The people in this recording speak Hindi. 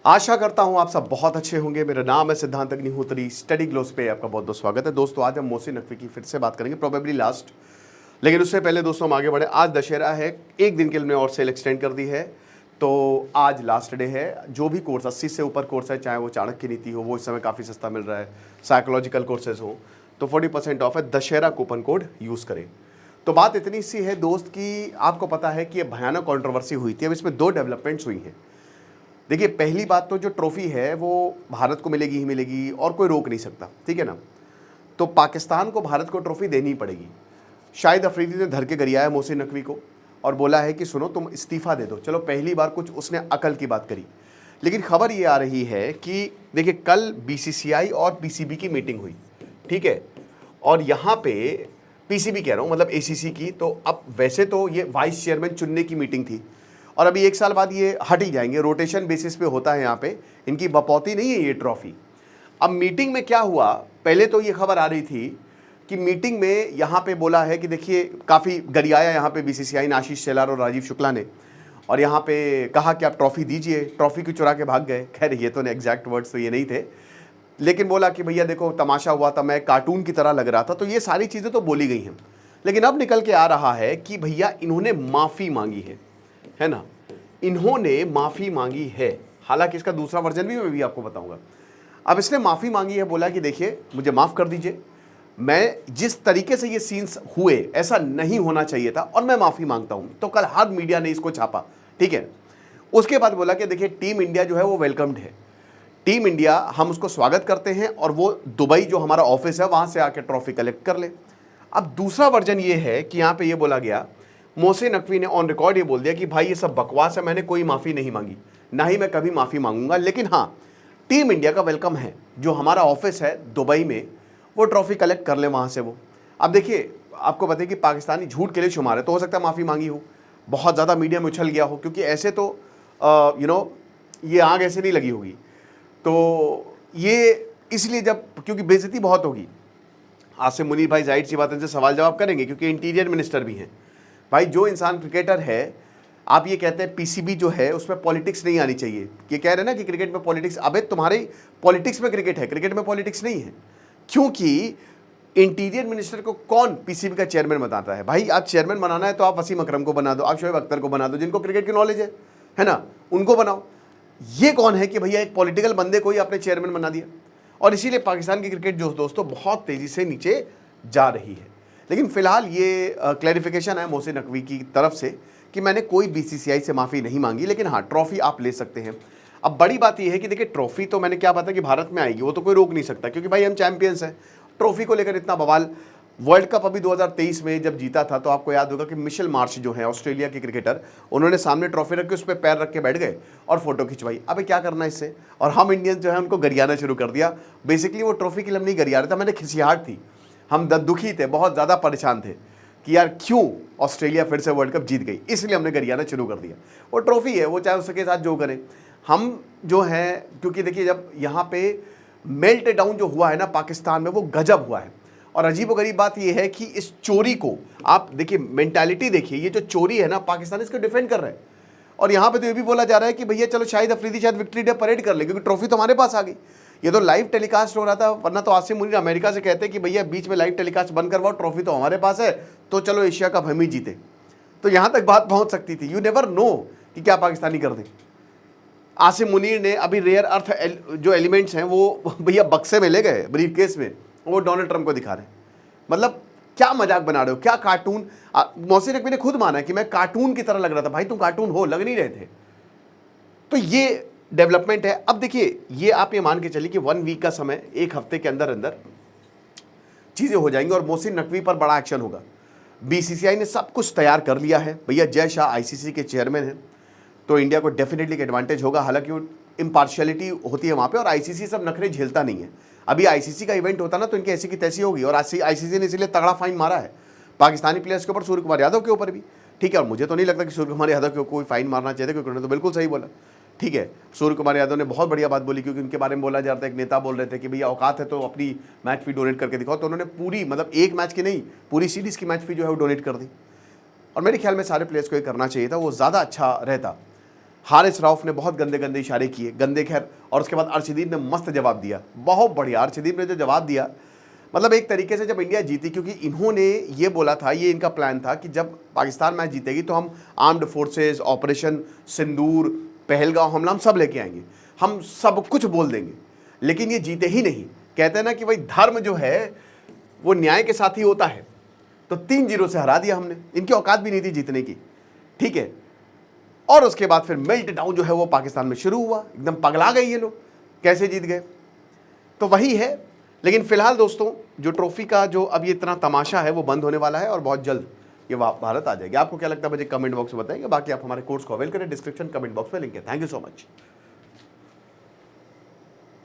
आशा करता हूं आप सब बहुत अच्छे होंगे। मेरा नाम है सिद्धांत अग्निहोत्री। स्टडी ग्लोस पे आपका बहुत बहुत स्वागत है। दोस्तों आज हम मोहसिन नकवी की फिर से बात करेंगे, प्रोबेबली लास्ट। लेकिन उससे पहले दोस्तों हम आगे बढ़े। आज दशहरा है, एक दिन के लिए और सेल एक्सटेंड कर दी है, तो आज लास्ट डे है। जो भी कोर्स 80 से ऊपर कोर्स है, चाहे वो चाणक्य नीति हो, वो इस समय काफ़ी सस्ता मिल रहा है। साइकोलॉजिकल कोर्सेज हो तो 40% ऑफ है। दशहरा कूपन कोड यूज़ करें। तो बात इतनी सी है दोस्त कि आपको पता है कि ये भयानक कंट्रोवर्सी हुई थी। अब इसमें दो डेवलपमेंट्स हुई हैं। देखिए, पहली बात तो जो ट्रॉफी है वो भारत को मिलेगी ही मिलेगी और कोई रोक नहीं सकता, ठीक है ना। तो पाकिस्तान को भारत को ट्रॉफी देनी पड़ेगी। शाहिद अफरीदी ने धर के गरियाया मोहसिन नकवी को और बोला है कि सुनो तुम इस्तीफ़ा दे दो। चलो पहली बार कुछ उसने अकल की बात करी। लेकिन खबर ये आ रही है कि देखिए, कल बीसीसीआई और पीसीबी की मीटिंग हुई, ठीक है। और यहाँ पे पीसीबी कह रहा हूँ, मतलब एसीसी की। तो अब वैसे तो ये वाइस चेयरमैन चुनने की मीटिंग थी और अभी 1 साल बाद ये हट ही जाएंगे। रोटेशन बेसिस पे होता है यहाँ पे, इनकी बपौती नहीं है ये ट्रॉफी। अब मीटिंग में क्या हुआ, पहले तो ये खबर आ रही थी कि मीटिंग में यहाँ पे बोला है कि देखिए, काफ़ी गरियाया यहाँ पे बीसीसीआई ने, आशीष शेलार और राजीव शुक्ला ने, और यहाँ पे कहा कि आप ट्रॉफी दीजिए। ट्रॉफी को चुरा के भाग गए। खैर ये तो एग्जैक्ट वर्ड्स तो ये नहीं थे, लेकिन बोला कि भैया देखो तमाशा हुआ था, मैं कार्टून की तरह लग रहा था। तो ये सारी चीज़ें तो बोली गई हैं। लेकिन अब निकल के आ रहा है कि भैया इन्होंने माफ़ी मांगी है ना। इन्होंने माफ़ी मांगी है। हालांकि इसका दूसरा वर्जन भी मैं भी आपको बताऊंगा। अब इसने माफ़ी मांगी है, बोला कि देखिए मुझे माफ़ कर दीजिए, मैं जिस तरीके से ये सीन्स हुए ऐसा नहीं होना चाहिए था और मैं माफ़ी मांगता हूं। तो कल हर मीडिया ने इसको छापा, ठीक है। उसके बाद बोला कि देखिए टीम इंडिया जो है वो वेलकम्ड है। टीम इंडिया, हम उसको स्वागत करते हैं और वो दुबई जो हमारा ऑफिस है वहां से आके ट्रॉफी कलेक्ट कर ले। अब दूसरा वर्जन ये है कि यहाँ पे ये बोला गया, मोहसिन नकवी ने ऑन रिकॉर्ड ये बोल दिया कि भाई ये सब बकवास है, मैंने कोई माफ़ी नहीं मांगी, ना ही मैं कभी माफ़ी मांगूंगा। लेकिन हाँ, टीम इंडिया का वेलकम है, जो हमारा ऑफिस है दुबई में, वो ट्रॉफी कलेक्ट कर ले वहाँ से वो। अब देखिए, आपको पता है कि पाकिस्तानी झूठ के लिए शुमार है, तो हो सकता है माफ़ी मांगी हो, बहुत ज़्यादा मीडिया में उछल गया हो, क्योंकि ऐसे तो ये आग ऐसे नहीं लगी होगी। तो ये इसलिए जब, क्योंकि बेइज्जती बहुत होगी। आसिम मुनीर भाई जाहिर सी बात है इनसे सवाल जवाब करेंगे, क्योंकि इंटीरियर मिनिस्टर भी हैं। भाई जो इंसान क्रिकेटर है, आप ये कहते हैं पीसीबी जो है उसमें पॉलिटिक्स नहीं आनी चाहिए। ये कह रहे हैं ना कि क्रिकेट में पॉलिटिक्स, अबे तुम्हारे पॉलिटिक्स में क्रिकेट है, क्रिकेट में पॉलिटिक्स नहीं है। क्योंकि इंटीरियर मिनिस्टर को कौन पीसीबी का चेयरमैन बनाता है? भाई आप चेयरमैन बनाना है तो आप वसीम अकरम को बना दो, आप शोएब अख्तर को बना दो, जिनको क्रिकेट की नॉलेज है ना, उनको बनाओ। ये कौन है कि भैया एक पॉलिटिकल बंदे को ही आपने चेयरमैन बना दिया? और इसीलिए पाकिस्तान की क्रिकेट जो दोस्तों बहुत तेजी से नीचे जा रही है। लेकिन फिलहाल ये क्लैरिफिकेशन है मोहसिन नकवी की तरफ से कि मैंने कोई बीसीसीआई से माफ़ी नहीं मांगी, लेकिन हाँ ट्रॉफी आप ले सकते हैं। अब बड़ी बात यह है कि देखिए, ट्रॉफी तो मैंने क्या बताया कि भारत में आएगी, वो तो कोई रोक नहीं सकता, क्योंकि भाई हम चैंपियंस हैं। ट्रॉफी को लेकर इतना बवाल, वर्ल्ड कप अभी 2023 में जब जीता था, तो आपको याद होगा कि मिशेल मार्श जो है ऑस्ट्रेलिया के क्रिकेटर, उन्होंने सामने ट्रॉफी रख के उस पर पैर रख के बैठ गए और फोटो खिंचवाई। अबे क्या करना इससे? और हम इंडियंस जो है उनको गरियाना शुरू कर दिया। बेसिकली वो ट्रॉफी के लिए हम नहीं गरिया रहे थे, मैंने खिसियाहट थी, हम दुखी थे, बहुत ज़्यादा परेशान थे कि यार क्यों ऑस्ट्रेलिया फिर से वर्ल्ड कप जीत गई, इसलिए हमने गरियाना शुरू कर दिया। वो ट्रॉफी है, वो चाहे उसके साथ जो करें। हम जो हैं, क्योंकि देखिए जब यहाँ पे मेल्ट डाउन जो हुआ है ना पाकिस्तान में, वो गजब हुआ है। और अजीबोगरीब बात यह है कि इस चोरी को आप देखिए, मेंटालिटी देखिए, ये जो चोरी है ना, पाकिस्तान इसको डिफेंड कर रहे हैं। और यहाँ पे तो ये भी बोला जा रहा है कि भैया चलो शाहिद अफरीदी शायद विक्ट्री डे परेड कर ले, क्योंकि ट्रॉफी तो हमारे पास आ गई। ये तो लाइव टेलीकास्ट हो रहा था, वरना तो आसिम मुनीर अमेरिका से कहते कि भैया बीच में लाइव टेलीकास्ट बंद करवाओ, ट्रॉफी तो हमारे पास है, तो चलो एशिया कप हम ही जीते। तो यहाँ तक बात पहुँच सकती थी। यू नेवर नो कि क्या पाकिस्तानी कर दें। आसिम मुनीर ने अभी रेयर अर्थ जो एलिमेंट्स हैं वो भैया बक्से में ले गए, ब्रीफ केस में, वो डोनाल्ड ट्रंप को दिखा रहे हैं। मतलब क्या मजाक बना रहे हो, क्या कार्टून। मोहसिन नकवी ने खुद माना है कि मैं कार्टून की तरह लग रहा था। भाई तुम कार्टून हो, लग नहीं रहे थे। तो ये डेवलपमेंट है। अब देखिए, ये आप ये मान के चलिए कि 1 वीक का समय, 1 हफ्ते के अंदर अंदर चीज़ें हो जाएंगी और मोहसिन नकवी पर बड़ा एक्शन होगा। बीसीसीआई ने सब कुछ तैयार कर लिया है। भैया जय शाह आईसीसी के चेयरमैन हैं, तो इंडिया को डेफिनेटली एक एडवांटेज होगा। हालांकि वो इम्पार्शियलिटी होती है वहाँ पे, और आईसीसी सब नखरे झेलता नहीं है। अभी आईसीसी का इवेंट होता ना, तो इनकी ऐसी की तैसी होगी। और आईसीसी ने इसलिए तगड़ा फाइन मारा है पाकिस्तानी प्लेयर्स के ऊपर, सूर्य कुमार यादव के ऊपर भी, ठीक है। और मुझे तो नहीं लगता कि सूर्य कुमार यादव को कोई फाइन मारना चाहिए, क्योंकि उन्होंने तो बिल्कुल सही बोला, ठीक है। सूर्य कुमार यादव ने बहुत बढ़िया बात बोली, क्योंकि उनके बारे में बोला जा रहा था, एक नेता बोल रहे थे कि भैया औकात है तो अपनी मैच फी डोनेट करके दिखाओ। तो उन्होंने पूरी, मतलब एक मैच की नहीं, पूरी सीरीज़ की मैच फी जो है वो डोनेट कर दी। और मेरे ख्याल में सारे प्लेयर्स को ये करना चाहिए था, वो ज़्यादा अच्छा रहता। हारिस रऊफ ने बहुत गंदे गंदे इशारे किए, गंदे खैर, और उसके बाद अर्शदीप ने मस्त जवाब दिया, बहुत बढ़िया। अर्शदीप ने जो जवाब दिया, मतलब एक तरीके से जब इंडिया जीती, क्योंकि इन्होंने ये बोला था, ये इनका प्लान था कि जब पाकिस्तान मैच जीतेगी तो हम आर्म्ड फोर्सेस, ऑपरेशन सिंदूर, पहलगांव हमला, हम सब लेके आएंगे, हम सब कुछ बोल देंगे। लेकिन ये जीते ही नहीं। कहते हैं ना कि भाई धर्म जो है वो न्याय के साथ ही होता है। तो 3-0 से हरा दिया हमने, इनकी औकात भी नहीं थी जीतने की, ठीक है। और उसके बाद फिर मेल्ट डाउन जो है वो पाकिस्तान में शुरू हुआ, एकदम पगला गए ये लोग, कैसे जीत गए। तो वही है। लेकिन फिलहाल दोस्तों, जो ट्रॉफी का जो अब ये इतना तमाशा है वो बंद होने वाला है और बहुत जल्द ये भारत आ जाएगी। आपको क्या लगता है मुझे कमेंट बॉक्स में बताएंगे। बाकी आप हमारे कोर्स को अवेल करें, डिस्क्रिप्शन कमेंट बॉक्स में लिंक है। Thank you so much.